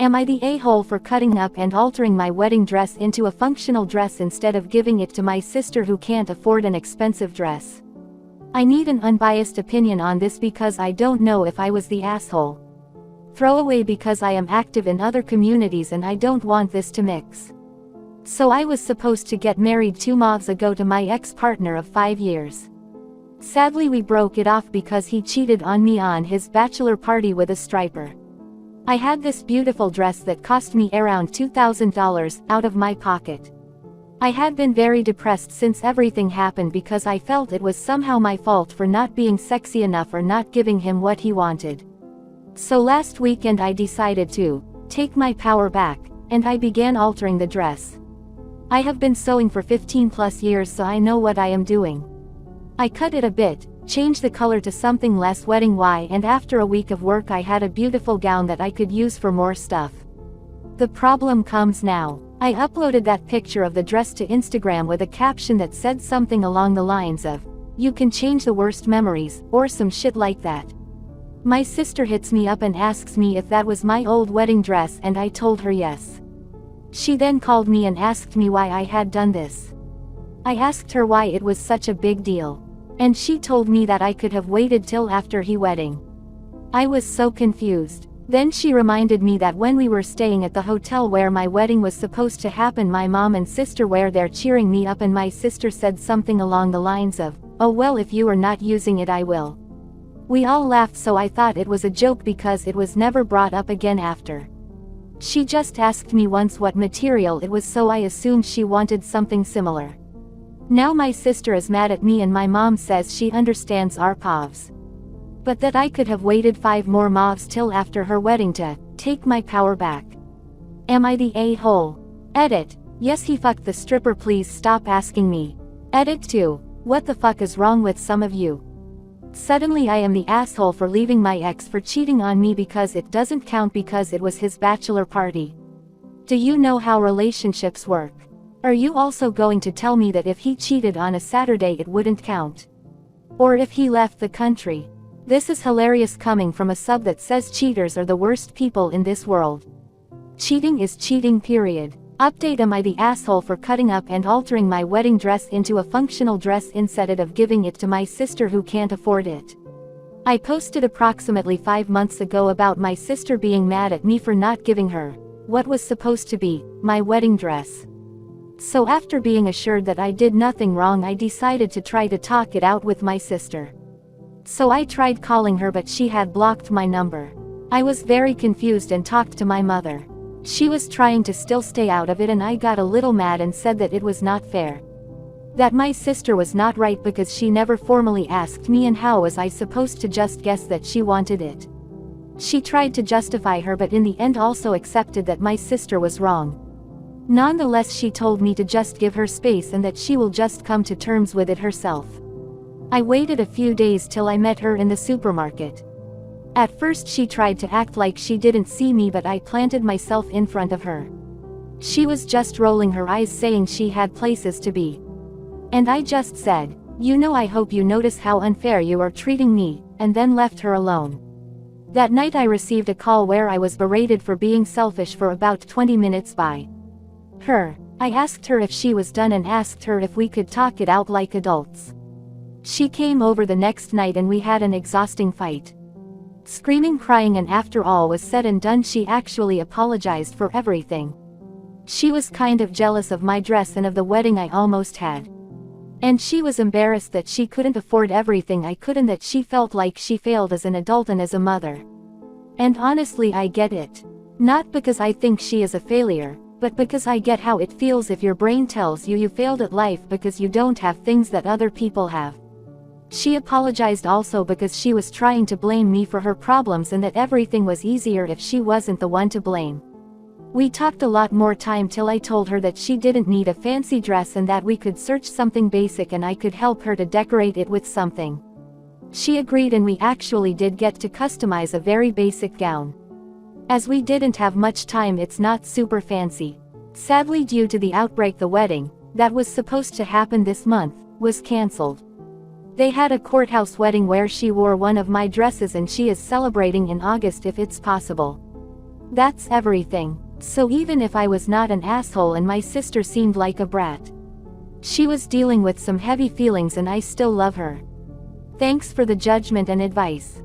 Am I the a-hole for cutting up and altering my wedding dress into a functional dress instead of giving it to my sister who can't afford an expensive dress? I need an unbiased opinion on this because I don't know if I was the asshole. Throwaway because I am active in other communities and I don't want this to mix. So I was supposed to get married 2 months ago to my ex-partner of 5 years. Sadly we broke it off because he cheated on me on his bachelor party with a stripper. I had this beautiful dress that cost me around $2,000 out of my pocket. I had been very depressed since everything happened because I felt it was somehow my fault for not being sexy enough or not giving him what he wanted. So last weekend I decided to take my power back, and I began altering the dress. I have been sewing for 15+ years, so I know what I am doing. I cut it a bit, changed the color to something less wedding y, and after a week of work I had a beautiful gown that I could use for more stuff. The problem comes now. I uploaded that picture of the dress to Instagram with a caption that said something along the lines of, "You can change the worst memories," or some shit like that. My sister hits me up and asks me if that was my old wedding dress, and I told her yes. She then called me and asked me why I had done this. I asked her why it was such a big deal. And she told me that I could have waited till after he wedding. I was so confused. Then she reminded me that when we were staying at the hotel where my wedding was supposed to happen, my mom and sister were there cheering me up, and my sister said something along the lines of, "Oh well, if you are not using it I will." We all laughed, so I thought it was a joke because it was never brought up again after. She just asked me once what material it was, so I assumed she wanted something similar. Now my sister is mad at me and my mom says she understands our povs. But that I could have waited 5 more months till after her wedding to take my power back. Am I the a-hole? Edit. Yes, he fucked the stripper, please stop asking me. Edit 2. What the fuck is wrong with some of you? Suddenly I am the asshole for leaving my ex for cheating on me because it doesn't count because it was his bachelor party. Do you know how relationships work? Are you also going to tell me that if he cheated on a Saturday it wouldn't count? Or if he left the country? This is hilarious coming from a sub that says cheaters are the worst people in this world. Cheating is cheating, period. Update. Am I the asshole for cutting up and altering my wedding dress into a functional dress instead of giving it to my sister who can't afford it? I posted approximately 5 months ago about my sister being mad at me for not giving her what was supposed to be my wedding dress. So after being assured that I did nothing wrong, I decided to try to talk it out with my sister. So I tried calling her, but she had blocked my number. I was very confused and talked to my mother. She was trying to still stay out of it, and I got a little mad and said that it was not fair. That my sister was not right because she never formally asked me, and how was I supposed to just guess that she wanted it? She tried to justify her, but in the end also accepted that my sister was wrong. Nonetheless, she told me to just give her space and that she will just come to terms with it herself. I waited a few days till I met her in the supermarket. At first she tried to act like she didn't see me, but I planted myself in front of her. She was just rolling her eyes saying she had places to be. And I just said, "You know, I hope you notice how unfair you are treating me," and then left her alone. That night I received a call where I was berated for being selfish for about 20 minutes by her. I asked her if she was done and asked her if we could talk it out like adults. She came over the next night and we had an exhausting fight. Screaming, crying, and after all was said and done, she actually apologized for everything. She was kind of jealous of my dress and of the wedding I almost had. And she was embarrassed that she couldn't afford everything I could, and that she felt like she failed as an adult and as a mother. And honestly, I get it. Not because I think she is a failure, but because I get how it feels if your brain tells you you failed at life because you don't have things that other people have. She apologized also because she was trying to blame me for her problems and that everything was easier if she wasn't the one to blame. We talked a lot more time till I told her that she didn't need a fancy dress and that we could search something basic and I could help her to decorate it with something. She agreed and we actually did get to customize a very basic gown. As we didn't have much time, it's not super fancy. Sadly, due to the outbreak, the wedding, that was supposed to happen this month, was cancelled. They had a courthouse wedding where she wore one of my dresses and she is celebrating in August if it's possible. That's everything. So even if I was not an asshole and my sister seemed like a brat, she was dealing with some heavy feelings and I still love her. Thanks for the judgment and advice.